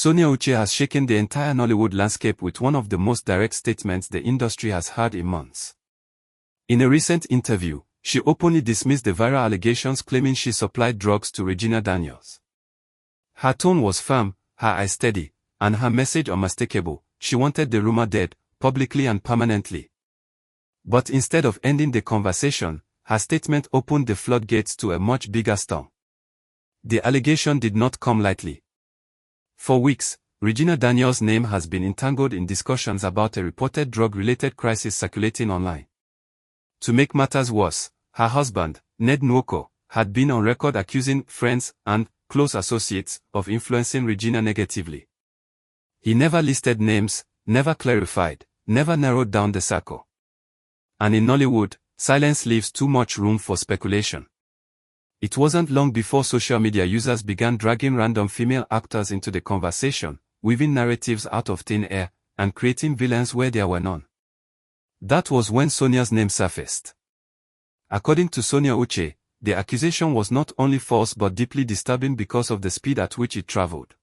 Sonia Uche has shaken the entire Nollywood landscape with one of the most direct statements the industry has heard in months. In a recent interview, she openly dismissed the viral allegations claiming she supplied drugs to Regina Daniels. Her tone was firm, her eyes steady, and her message unmistakable. She wanted the rumor dead, publicly and permanently. But instead of ending the conversation, her statement opened the floodgates to a much bigger storm. The allegation did not come lightly. For weeks, Regina Daniels' name has been entangled in discussions about a reported drug-related crisis circulating online. To make matters worse, her husband, Ned Nwoko, had been on record accusing friends and close associates of influencing Regina negatively. He never listed names, never clarified, never narrowed down the circle. And in Nollywood, silence leaves too much room for speculation. It wasn't long before social media users began dragging random female actors into the conversation, weaving narratives out of thin air, and creating villains where there were none. That was when Sonia's name surfaced. According to Sonia Uche, the accusation was not only false but deeply disturbing because of the speed at which it traveled.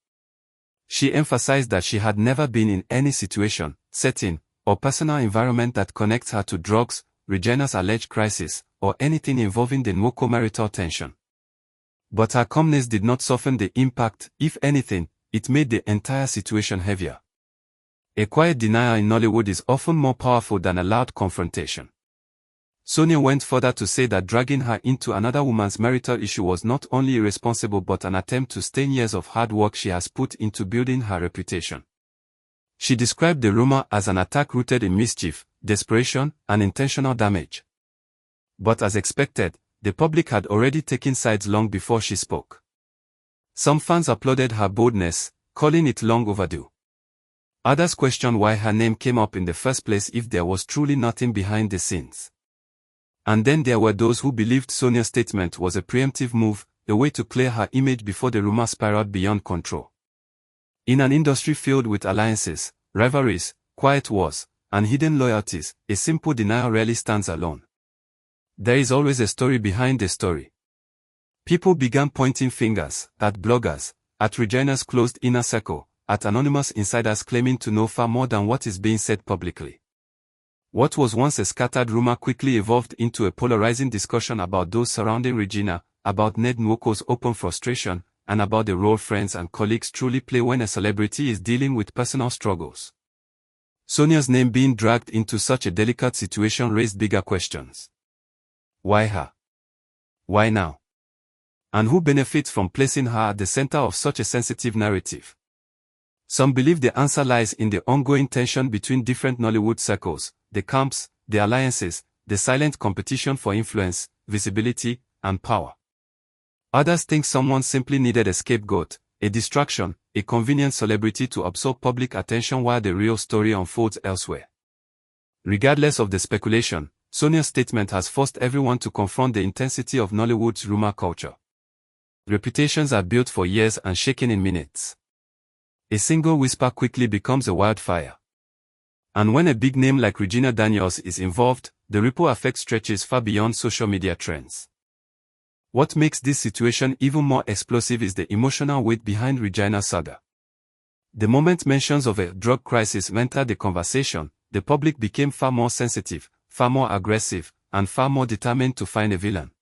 She emphasized that she had never been in any situation, setting, or personal environment that connects her to drugs, Regina's alleged crisis, or anything involving the Nwoko marital tension. But her calmness did not soften the impact. If anything, it made the entire situation heavier. A quiet denial in Nollywood is often more powerful than a loud confrontation. Sonia went further to say that dragging her into another woman's marital issue was not only irresponsible but an attempt to stain years of hard work she has put into building her reputation. She described the rumor as an attack rooted in mischief, desperation, and intentional damage. But as expected, the public had already taken sides long before she spoke. Some fans applauded her boldness, calling it long overdue. Others questioned why her name came up in the first place if there was truly nothing behind the scenes. And then there were those who believed Sonia's statement was a preemptive move, a way to clear her image before the rumor spiraled beyond control. In an industry filled with alliances, rivalries, quiet wars, and hidden loyalties, a simple denial rarely stands alone. There is always a story behind the story. People began pointing fingers at bloggers, at Regina's closed inner circle, at anonymous insiders claiming to know far more than what is being said publicly. What was once a scattered rumor quickly evolved into a polarizing discussion about those surrounding Regina, about Ned Nwoko's open frustration, and about the role friends and colleagues truly play when a celebrity is dealing with personal struggles. Sonia's name being dragged into such a delicate situation raised bigger questions. Why her? Why now? And who benefits from placing her at the center of such a sensitive narrative? Some believe the answer lies in the ongoing tension between different Nollywood circles, the camps, the alliances, the silent competition for influence, visibility, and power. Others think someone simply needed a scapegoat, a distraction, a convenient celebrity to absorb public attention while the real story unfolds elsewhere. Regardless of the speculation, Sonia's statement has forced everyone to confront the intensity of Nollywood's rumor culture. Reputations are built for years and shaken in minutes. A single whisper quickly becomes a wildfire. And when a big name like Regina Daniels is involved, the ripple effect stretches far beyond social media trends. What makes this situation even more explosive is the emotional weight behind Regina's saga. The moment mentions of a drug crisis entered the conversation, the public became far more sensitive, far more aggressive, and far more determined to find a villain.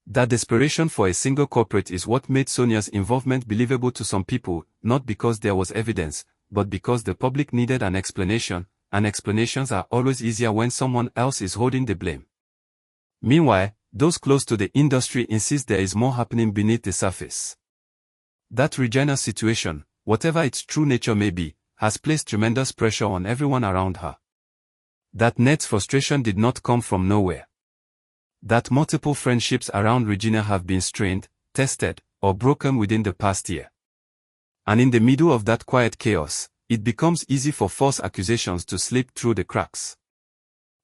That desperation for a single culprit is what made Sonia's involvement believable to some people, not because there was evidence, but because the public needed an explanation, and explanations are always easier when someone else is holding the blame. Meanwhile, those close to the industry insist there is more happening beneath the surface. That Regina situation, whatever its true nature may be, has placed tremendous pressure on everyone around her. That Ned's frustration did not come from nowhere. That multiple friendships around Regina have been strained, tested, or broken within the past year. And in the middle of that quiet chaos, it becomes easy for false accusations to slip through the cracks.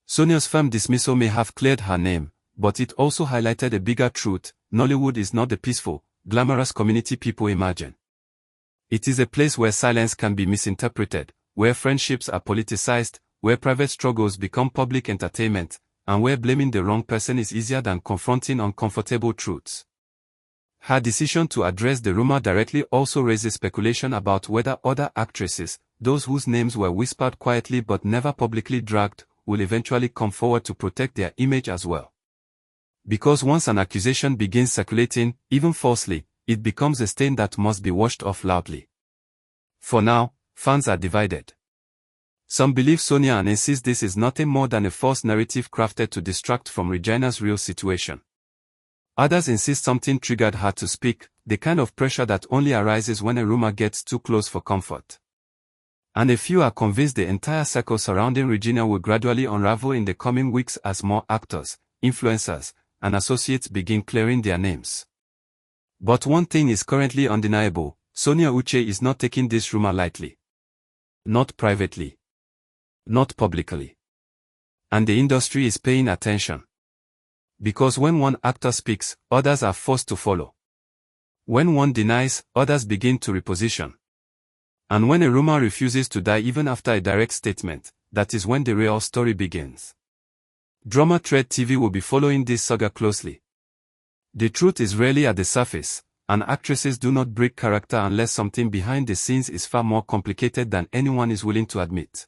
Sonia's firm dismissal may have cleared her name, but it also highlighted a bigger truth: Nollywood is not the peaceful, glamorous community people imagine. It is a place where silence can be misinterpreted, where friendships are politicized, where private struggles become public entertainment, and where blaming the wrong person is easier than confronting uncomfortable truths. Her decision to address the rumor directly also raises speculation about whether other actresses, those whose names were whispered quietly but never publicly dragged, will eventually come forward to protect their image as well. Because once an accusation begins circulating, even falsely, it becomes a stain that must be washed off loudly. For now, fans are divided. Some believe Sonia and insist this is nothing more than a false narrative crafted to distract from Regina's real situation. Others insist something triggered her to speak, the kind of pressure that only arises when a rumor gets too close for comfort. And a few are convinced the entire circle surrounding Regina will gradually unravel in the coming weeks as more actors, influencers, and associates begin clearing their names. But one thing is currently undeniable: Sonia Uche is not taking this rumor lightly. Not privately. Not publicly. And the industry is paying attention. Because when one actor speaks, others are forced to follow. When one denies, others begin to reposition. And when a rumor refuses to die even after a direct statement, that is when the real story begins. Drama Thread TV will be following this saga closely. The truth is rarely at the surface, and actresses do not break character unless something behind the scenes is far more complicated than anyone is willing to admit.